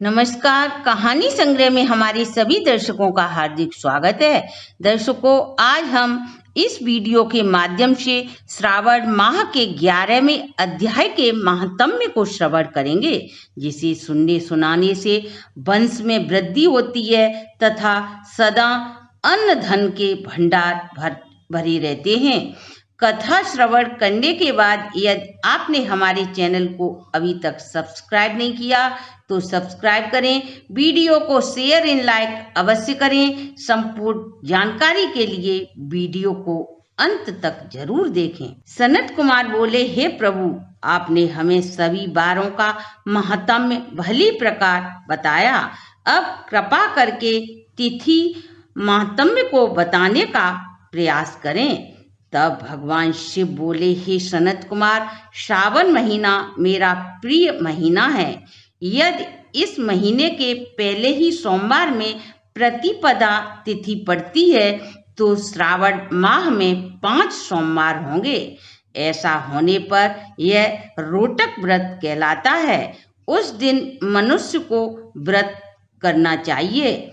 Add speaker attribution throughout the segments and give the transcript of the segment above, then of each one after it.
Speaker 1: नमस्कार। कहानी संग्रह में हमारे सभी दर्शकों का हार्दिक स्वागत है। दर्शकों, आज हम इस वीडियो के माध्यम से श्रावण माह के 11वें अध्याय के महात्म्य को श्रवण करेंगे, जिसे सुनने सुनाने से वंश में वृद्धि होती है तथा सदा अन्न धन के भंडार भरे रहते हैं। कथा श्रवण करने के बाद यदि आपने हमारे चैनल को अभी तक सब्सक्राइब नहीं किया तो सब्सक्राइब करें, वीडियो को शेयर एंड लाइक अवश्य करें। संपूर्ण जानकारी के लिए वीडियो को अंत तक जरूर देखें। सनत कुमार बोले, हे प्रभु, आपने हमें सभी बारों का महात्म्य भली प्रकार बताया। अब कृपा करके तिथि महात्म्य को बताने का प्रयास करें। तब भगवान शिव बोले, हे सनत कुमार, श्रावण महीना मेरा प्रिय महीना है। यदि इस महीने के पहले ही सोमवार में प्रतिपदा तिथि पड़ती है तो श्रावण माह में 5 सोमवार होंगे। ऐसा होने पर यह रोटक व्रत कहलाता है। उस दिन मनुष्य को व्रत करना चाहिए।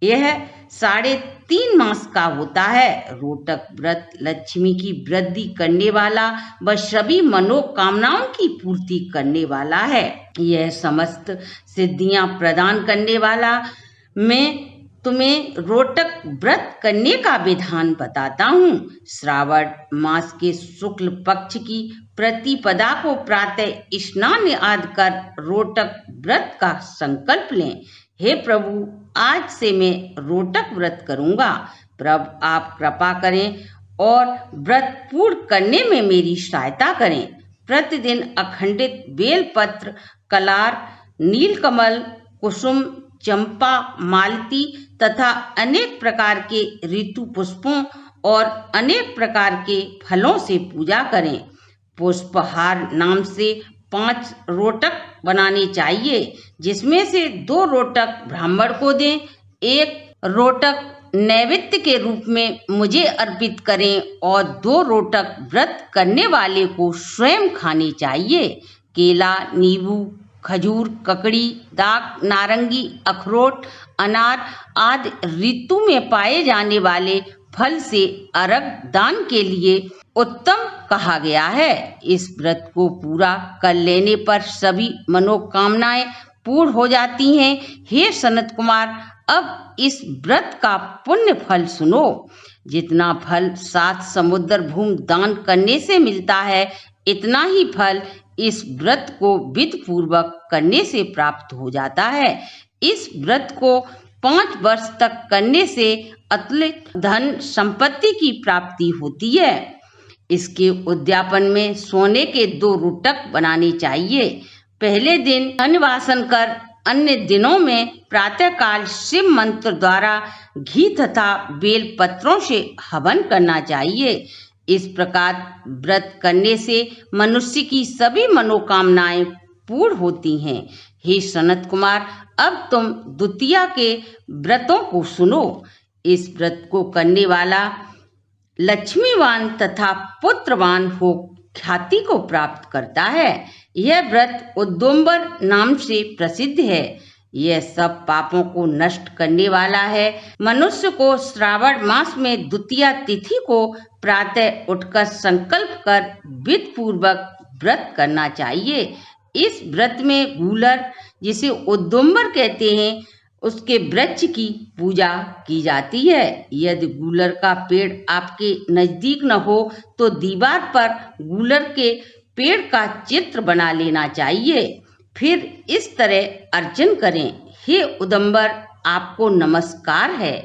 Speaker 1: यह 3.5 मास का होता है। रोटक व्रत लक्ष्मी की वृद्धि करने वाला व सभी मनोकामनाओं की पूर्ति करने वाला है। यह समस्त सिद्धियां प्रदान करने वाला। मैं तुम्हें रोटक व्रत करने का विधान बताता हूँ। श्रावण मास के शुक्ल पक्ष की प्रतिपदा को प्रातः स्नान आदि कर रोटक व्रत का संकल्प लें। हे प्रभु, आज से मैं रोटक व्रत करूंगा। प्रभु, आप कृपा करें और व्रत पूर्ण करने में मेरी सहायता करें। प्रतिदिन अखंडित बेलपत्र, कलार, नीलकमल, कुसुम, चंपा, मालती तथा अनेक प्रकार के ऋतु पुष्पों और अनेक प्रकार के फलों से पूजा करें। पुष्पहार नाम से 5 रोटक बनाने चाहिए, जिसमें से 2 रोटक ब्राह्मण को दें, 1 रोटक नैवेद्य के रूप में मुझे अर्पित करें और 2 रोटक व्रत करने वाले को स्वयं खाने चाहिए। केला, नींबू, खजूर, ककड़ी, दाख, नारंगी, अखरोट, अनार आदि ऋतु में पाए जाने वाले फल से अर्घ दान के लिए उत्तम कहा गया है। इस व्रत को पूरा कर लेने पर सभी मनोकामनाएं पूर्ण हो जाती हैं। हे सनत कुमार, अब इस व्रत का पुण्य फल सुनो। जितना फल 7 समुद्र भूमि दान करने से मिलता है, इतना ही फल इस व्रत को विधि पूर्वक करने से प्राप्त हो जाता है। इस व्रत को 5 वर्ष तक करने से अतुलित धन संपत्ति की प्राप्ति होती है। इसके उद्यापन में सोने के 2 रोटक बनाने चाहिए। पहले दिन अन्नवासन कर अन्य दिनों में प्रातःकाल शिव मंत्र द्वारा घी तथा बेल पत्रों से हवन करना चाहिए। इस प्रकार व्रत करने से मनुष्य की सभी मनोकामनाएं पूर्ण होती हैं। हे सनत कुमार, अब तुम द्वितीया के व्रतों को सुनो। इस व्रत को करने वाला लक्ष्मीवान तथा पुत्रवान हो ख्याति को प्राप्त करता है। यह व्रत उद्दुम्बर नाम से प्रसिद्ध है। यह सब पापों को नष्ट करने वाला है। मनुष्य को श्रावण मास में द्वितीया तिथि को प्रातः उठकर संकल्प कर विधि पूर्वक व्रत करना चाहिए। इस व्रत में गूलर, जिसे उद्दुम्बर कहते हैं, उसके वृक्ष की पूजा की जाती है। यदि गूलर का पेड़ आपके नजदीक न हो तो दीवार पर गूलर के पेड़ का चित्र बना लेना चाहिए। फिर इस तरह अर्चन करें। हे उदम्बर, आपको नमस्कार है।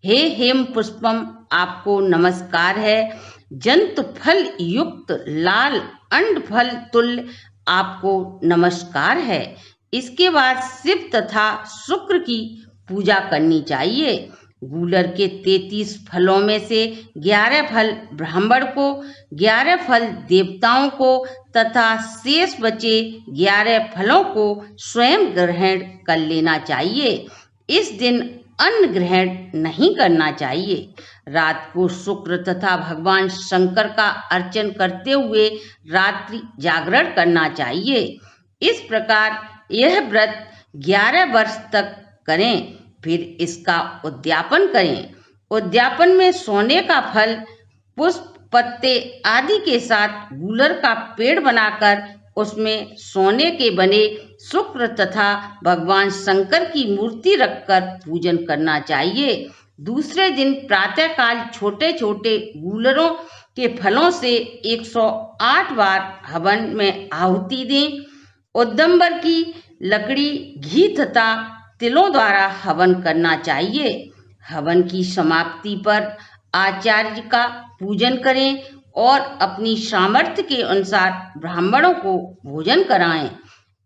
Speaker 1: हे हेम पुष्पम, आपको नमस्कार है। जंतु फल युक्त लाल अंड फल तुल्य आपको नमस्कार है। इसके बाद शिव तथा शुक्र की पूजा करनी चाहिए। गूलर के 33 फलों में से 11 फल ब्राह्मण को, 11 फल देवताओं को तथा शेष बचे 11 फलों को स्वयं ग्रहण कर लेना चाहिए। इस दिन अन्न ग्रहण नहीं करना चाहिए। रात को शुक्र तथा भगवान शंकर का अर्चन करते हुए रात्रि जागरण करना चाहिए। इस प्रकार यह व्रत 11 वर्ष तक करें, फिर इसका उद्यापन करें। उद्यापन में सोने का फल, पुष्प, पत्ते आदि के साथ गूलर का पेड़ बनाकर उसमें सोने के बने शुक्र तथा भगवान शंकर की मूर्ति रखकर पूजन करना चाहिए। दूसरे दिन प्रातःकाल छोटे छोटे गूलरों के फलों से 108 बार हवन में आहुति दें। उद्दंबर की लकड़ी, घी तथा तिलों द्वारा हवन करना चाहिए। हवन की समाप्ति पर आचार्य का पूजन करें और अपनी सामर्थ्य के अनुसार ब्राह्मणों को भोजन कराएं।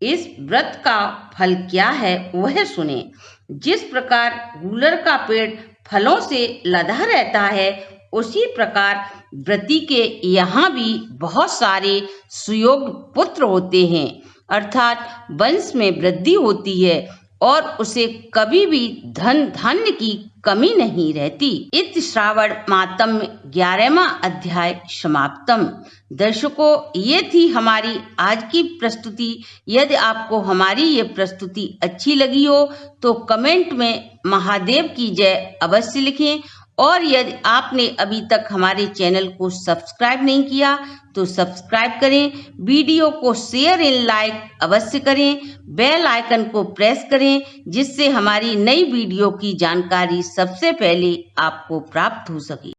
Speaker 1: इस व्रत का फल क्या है वह सुने। जिस प्रकार गूलर का पेड़ फलों से लदा रहता है, उसी प्रकार व्रती के यहाँ भी बहुत सारे सुयोग्य पुत्र होते हैं, अर्थात वंश में वृद्धि होती है और उसे कभी भी धन धान्य की कमी नहीं रहती। इत श्रावण मातम 11वां अध्याय समाप्तम। दर्शकों, ये थी हमारी आज की प्रस्तुति। यदि आपको हमारी ये प्रस्तुति अच्छी लगी हो तो कमेंट में महादेव की जय अवश्य लिखें, और यदि आपने अभी तक हमारे चैनल को सब्सक्राइब नहीं किया तो सब्सक्राइब करें, वीडियो को शेयर एंड लाइक अवश्य करें, बेल आइकन को प्रेस करें, जिससे हमारी नई वीडियो की जानकारी सबसे पहले आपको प्राप्त हो सके।